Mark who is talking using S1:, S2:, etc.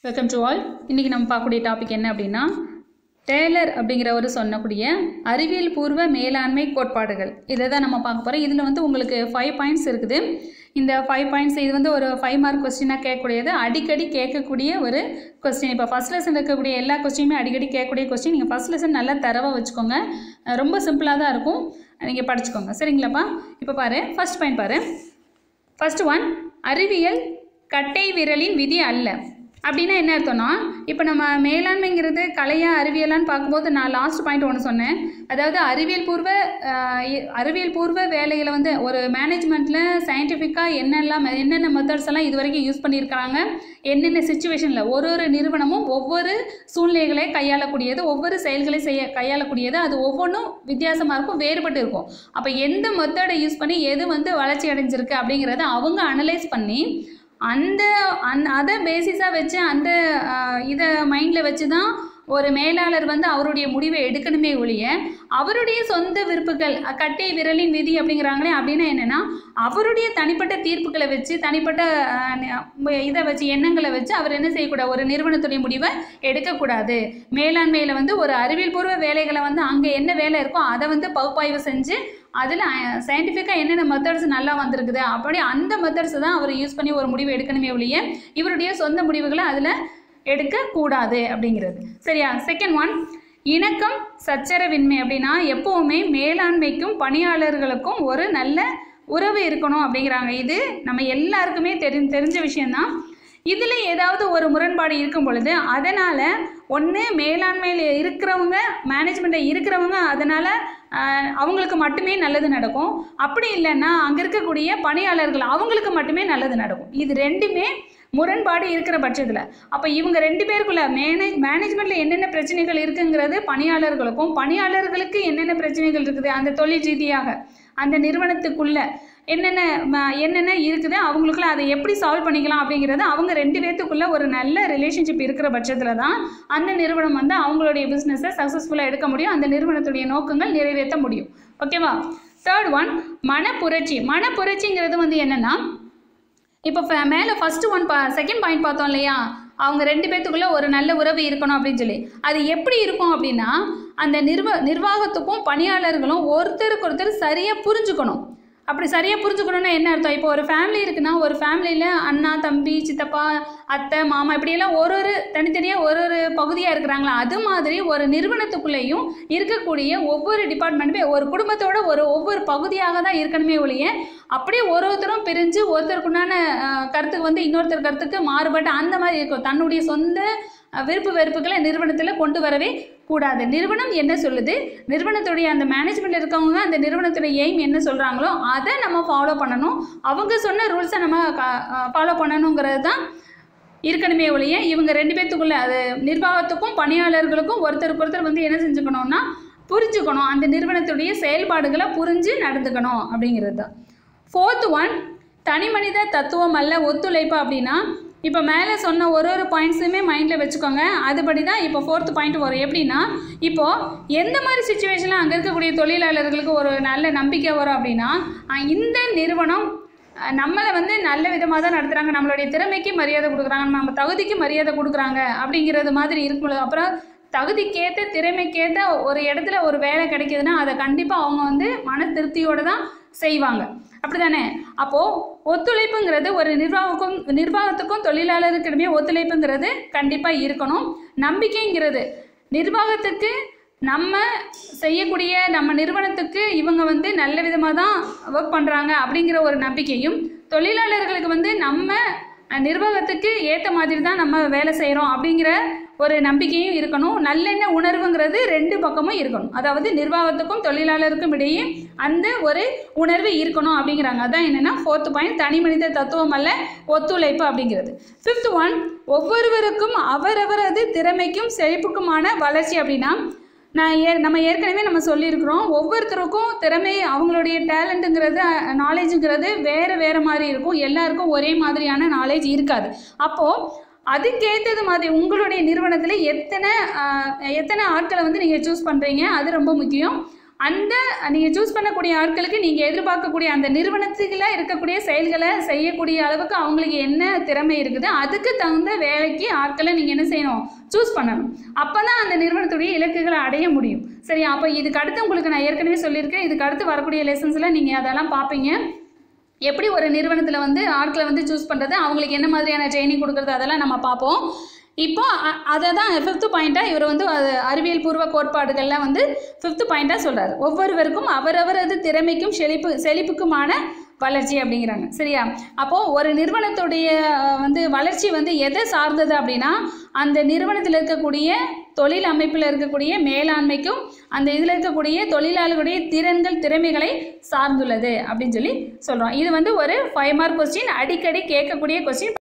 S1: Welcome to all. இன்றைக்கி நம்ம பார்க்கக்கூடிய டாபிக் என்ன அப்படின்னா, டேலர் அப்படிங்கிறவர் சொன்னக்கூடிய அறிவியல் பூர்வ மேலாண்மை கோட்பாடுகள். இதை தான் நம்ம பார்க்க போகிறோம். இதில் வந்து உங்களுக்கு 5 பாயிண்ட்ஸ் இருக்குது. இந்த 5 பாயிண்ட்ஸ் இது வந்து ஒரு 5 மார்க் கொஸ்டினாக கேட்கக்கூடியது, அடிக்கடி கேட்கக்கூடிய ஒரு கொஸ்டின். இப்போ ஃபஸ்ட் லெசன் இருக்கக்கூடிய எல்லா கொஸ்டினுமே அடிக்கடி கேட்கக்கூடிய கொஸ்டின். நீங்கள் ஃபஸ்ட் லெசன் நல்லா தரவாக வச்சுக்கோங்க. ரொம்ப சிம்பிளாக தான் இருக்கும், நீங்கள் படிச்சுக்கோங்க. சரிங்களாப்பா? இப்போ பாரு, ஃபஸ்ட் பாயிண்ட் பாரு. ஃபஸ்ட் ஒன், அறிவியல் கட்டை விரலின் விதி அல்ல. அப்படின்னா என்ன அர்த்தம்னா, இப்போ நம்ம மேலாண்மைங்கிறது கலையா அறிவியலான்னு பார்க்கும்போது நான் லாஸ்ட் பாயிண்ட் ஒன்று சொன்னேன். அதாவது அறிவியல் பூர்வ வேலைகளை வந்து ஒரு மேனேஜ்மெண்ட்டில் சயின்டிஃபிக்காக என்னென்ன மெத்தட்ஸ் எல்லாம் இது வரைக்கும் யூஸ் பண்ணியிருக்கிறாங்க, என்னென்ன சுச்சுவேஷனில் ஒரு நிறுவனமும் ஒவ்வொரு சூழ்நிலைகளை கையாளக்கூடியது, ஒவ்வொரு செயல்களை கையாளக்கூடியது, அது ஒவ்வொன்றும் வித்தியாசமாக இருக்கும், வேறுபட்டு இருக்கும். அப்போ எந்த மெத்தடை யூஸ் பண்ணி எது வந்து வளர்ச்சி அடைஞ்சிருக்கு அப்படிங்கிறத அவங்க அனலைஸ் பண்ணி அதை பேசிஸாக வச்சு இதை மைண்டில் வச்சு தான் ஒரு மேலாளர் வந்து அவருடைய முடிவை எடுக்கணுமே ஒழிய, அவருடைய சொந்த விருப்புகள் கட்டை விரலின் விதி அப்படிங்கிறாங்களே, அப்படின்னா என்னென்னா அவருடைய தனிப்பட்ட தீர்ப்புகளை வச்சு, தனிப்பட்ட இதை வச்சு, எண்ணங்களை வச்சு அவர் என்ன செய்யக்கூடாது, ஒரு நிறுவனத்துடைய முடிவை எடுக்கக்கூடாது. மேலாண்மையில் வந்து ஒரு அறிவியல் பூர்வ வேலைகளை வந்து அங்கே என்ன வேலை இருக்கோ அதை வந்து பகுப்பாய்வு செஞ்சு அதில் சயின்டிஃபிக்காக என்னென்ன மெத்தட்ஸ் நல்லா வந்திருக்குது, அப்படி அந்த மெத்தட்ஸை தான் அவர் யூஸ் பண்ணி ஒரு முடிவு எடுக்கணுமே ஒழிய இவருடைய சொந்த முடிவுகளை அதில் எடுக்கக்கூடாது அப்படிங்கிறது. சரியா? செகண்ட் ஒன், இணக்கம் சச்சரவின்மை. அப்படின்னா எப்போவுமே மேலாண்மைக்கும் பணியாளர்களுக்கும் ஒரு நல்ல உறவு இருக்கணும் அப்படிங்கிறாங்க. இது நம்ம எல்லாருக்குமே தெரிஞ்ச விஷயந்தான். இதில் ஏதாவது ஒரு முரண்பாடு இருக்கும் பொழுது அதனால் ஒன்று மேலாண்மையில் இருக்கிறவங்க, மேனேஜ்மெண்ட்டில் இருக்கிறவங்க, அதனால் அவங்களுக்கு மட்டுமே நல்லது நடக்கும். அப்படி இல்லைன்னா அங்கே இருக்கக்கூடிய பணியாளர்கள் அவங்களுக்கு மட்டுமே நல்லது நடக்கும். இது ரெண்டுமே முரண்பாடு இருக்கிற பட்சத்தில் அப்போ இவங்க 2 பேருக்குள்ள மேனேஜ்மெண்ட்டில் என்னென்ன பிரச்சனைகள் இருக்குங்கிறது பணியாளர்களுக்கும், பணியாளர்களுக்கு என்னென்ன பிரச்சனைகள் இருக்குது அந்த தொழில் ரீதியாக அந்த நிறுவனத்துக்குள்ள என்னென்ன இருக்குது அவங்களுக்குள்ள அதை எப்படி சால்வ் பண்ணிக்கலாம் அப்படிங்கிறது அவங்க 2 பேர்த்துக்குள்ள ஒரு நல்ல ரிலேஷன்ஷிப் இருக்கிற பட்சத்தில் தான் அந்த நிறுவனம் வந்து அவங்களுடைய பிஸ்னஸை சக்ஸஸ்ஃபுல்லாக எடுக்க முடியும், அந்த நிறுவனத்துடைய நோக்கங்கள் நிறைவேற்ற முடியும். ஓகேவா? Third one, மனப்புரட்சி. மனப்புரட்சிங்கிறது வந்து என்னென்னா, இப்போ மேலே ஃபஸ்ட்டு ஒன் செகண்ட் பாயிண்ட் பார்த்தோம் இல்லையா, அவங்க 2 பேர்த்துக்குள்ளே ஒரு நல்ல உறவு இருக்கணும் அப்படின்னு சொல்லி. அது எப்படி இருக்கும் அப்படின்னா, அந்த நிர்வாகத்துக்கும் பணியாளர்களும் ஒருத்தருக்கு ஒருத்தர் சரியாக புரிஞ்சுக்கணும். அப்படி சரியாக புரிஞ்சுக்கணுன்னா என்ன அர்த்தம்? இப்போ ஒரு ஃபேமிலி இருக்குன்னா, ஒரு ஃபேமிலியில் அண்ணா, தம்பி, சித்தப்பா, அத்தை, மாமா இப்படியெல்லாம் தனித்தனியாக ஒரு பகுதியாக இருக்கிறாங்களா, அது மாதிரி ஒரு நிறுவனத்துக்குள்ளேயும் இருக்கக்கூடிய ஒவ்வொரு டிபார்ட்மெண்ட்டுமே ஒரு குடும்பத்தோட ஒவ்வொரு பகுதியாக தான் இருக்கணுமே ஒழிய அப்படியே ஒருத்தரும் பிரிஞ்சு ஒருத்தருக்குண்டான கருத்துக்கு வந்து இன்னொருத்தர் கருத்துக்கு மாறுபட்டு அந்த மாதிரி இருக்கும். தன்னுடைய சொந்த விருப்பு வெறுப்புகளை நிறுவனத்தில் கொண்டு வரவே கூடாது. நிறுவனம் என்ன சொல்லுது, நிறுவனத்துடைய அந்த மேனேஜ்மெண்ட்டில் இருக்கவங்க அந்த நிறுவனத்துடைய எய்ம் என்ன சொல்கிறாங்களோ அதை நம்ம ஃபாலோ பண்ணணும். அவங்க சொன்ன ரூல்ஸை நம்ம ஃபாலோ பண்ணணுங்கிறது தான் இருக்கணுமே ஒழிய இவங்க 2 பேர்த்துக்குள்ள, அது நிர்வாகத்துக்கும் பணியாளர்களுக்கும் ஒருத்தருக்கு வந்து என்ன செஞ்சுக்கணும்னா புரிஞ்சுக்கணும், அந்த நிறுவனத்துடைய செயல்பாடுகளை புரிஞ்சு நடந்துக்கணும் அப்படிங்கிறது தான். ஃபோர்த் ஒன், தனி மனித தத்துவம் அல்ல ஒத்துழைப்பு. அப்படின்னா இப்போ மேலே சொன்ன ஒரு பாயிண்ட்ஸுமே மைண்டில் வச்சுக்கோங்க. அதுபடி தான் இப்போ 4th பாயிண்ட் வரும். எப்படின்னா, இப்போது எந்த மாதிரி சுச்சுவேஷனில் அங்கே இருக்கக்கூடிய தொழிலாளர்களுக்கு ஒரு நல்ல நம்பிக்கை வரும் அப்படின்னா, இந்த நிறுவனம் நம்மளை வந்து நல்ல விதமாக தான் நடத்துகிறாங்க, நம்மளுடைய திறமைக்கு மரியாதை கொடுக்குறாங்க, நம்ம தகுதிக்கு மரியாதை கொடுக்குறாங்க அப்படிங்கிறது மாதிரி இருக்கும்போது, அப்புறம் தகுதிக்கேற்ற திறமைக்கேற்ற ஒரு இடத்துல ஒரு வேலை கிடைக்கிதுன்னா அதை கண்டிப்பாக அவங்க வந்து மன திருப்தியோடு தான் செய்வாங்க. அப்படி தானே? அப்போது ஒத்துழைப்புங்கிறது ஒரு நிர்வாகத்துக்கும் தொழிலாளருக்கிடமே ஒத்துழைப்புங்கிறது கண்டிப்பாக இருக்கணும். நம்பிக்கைங்கிறது நிர்வாகத்துக்கு நம்ம செய்யக்கூடிய நம்ம நிறுவனத்துக்கு இவங்க வந்து நல்ல விதமாக தான் ஒர்க் பண்ணுறாங்க அப்படிங்கிற ஒரு நம்பிக்கையும், தொழிலாளர்களுக்கு வந்து நம்ம நிர்வாகத்துக்கு ஏற்ற மாதிரி தான் நம்ம வேலை செய்கிறோம் அப்படிங்கிற ஒரு நம்பிக்கையும் இருக்கணும். நல்லெண்ண உணர்வுங்கிறது 2 பக்கமும் இருக்கணும். அதாவது நிர்வாகத்துக்கும் தொழிலாளருக்கும் இடையே அந்த ஒரு உணர்வு இருக்கணும் அப்படிங்கிறாங்க. அதான் என்னென்னா 4th பாயிண்ட், தனி மனித தத்துவம் அல்ல ஒத்துழைப்பு அப்படிங்கிறது. 5th ஒன், ஒவ்வொருவருக்கும் அவரவரது திறமைக்கும் செழிப்புக்குமான வளர்ச்சி. அப்படின்னா நம்ம ஏற்கனவே சொல்லியிருக்கிறோம், ஒவ்வொருத்தருக்கும் திறமை, அவங்களுடைய டேலண்ட்டுங்கிறது, நாலேஜுங்கிறது வேறு மாதிரி இருக்கும். எல்லாருக்கும் ஒரே மாதிரியான நாலேஜ் இருக்காது. அப்போது அதுக்கேற்றது மாதிரி உங்களுடைய நிறுவனத்தில் எத்தனை ஆட்களை வந்து நீங்கள் சூஸ் பண்ணுறீங்க, அது ரொம்ப முக்கியம். அந்த நீங்கள் சூஸ் பண்ணக்கூடிய ஆட்களுக்கு நீங்கள் எதிர்பார்க்கக்கூடிய அந்த நிறுவனத்துக்குள்ள இருக்கக்கூடிய செயல்களை செய்யக்கூடிய அளவுக்கு அவங்களுக்கு என்ன திறமை இருக்குது, அதுக்கு தகுந்த வேலைக்கு ஆட்களை நீங்கள் என்ன செய்யணும், சூஸ் பண்ணணும். அப்போ தான் அந்த நிறுவனத்துடைய இலக்குகளை அடைய முடியும். சரி, அப்போ இதுக்கு அடுத்து உங்களுக்கு நான் ஏற்கனவே சொல்லியிருக்கேன், இதுக்கு அடுத்து வரக்கூடிய லெசன்ஸில் நீங்கள் அதெல்லாம் பார்ப்பீங்க. எப்படி ஒரு நிறுவனத்தில் வந்து ஆட்களை வந்து சூஸ் பண்ணுறது, அவங்களுக்கு என்ன மாதிரியான ட்ரைனிங் கொடுக்குறது, அதெல்லாம் நம்ம பார்ப்போம். இப்போ அதை தான் 5th பாயிண்ட்டாக இவர் வந்து அறிவியல் பூர்வ கோட்பாடுகளில் வந்து 5th பாயிண்ட்டாக சொல்கிறார். ஒவ்வொருவருக்கும் அவரவரது திறமைக்கும் செழிப்புக்குமான வளர்ச்சி அப்படிங்கிறாங்க. சரியா? அப்போது ஒரு நிறுவனத்துடைய வந்து வளர்ச்சி வந்து எதை சார்ந்தது அப்படின்னா, அந்த நிறுவனத்தில் இருக்கக்கூடிய தொழில் அமைப்பில் இருக்கக்கூடிய மேலாண்மைக்கும் அந்த இதில் இருக்கக்கூடிய தொழிலாளர்களுடைய திறமைகளை சார்ந்துள்ளது அப்படின்னு சொல்லி சொல்கிறோம். இது வந்து ஒரு 5 மார்க் கொஸ்டின், அடிக்கடி கேட்கக்கூடிய கொஸ்டின்.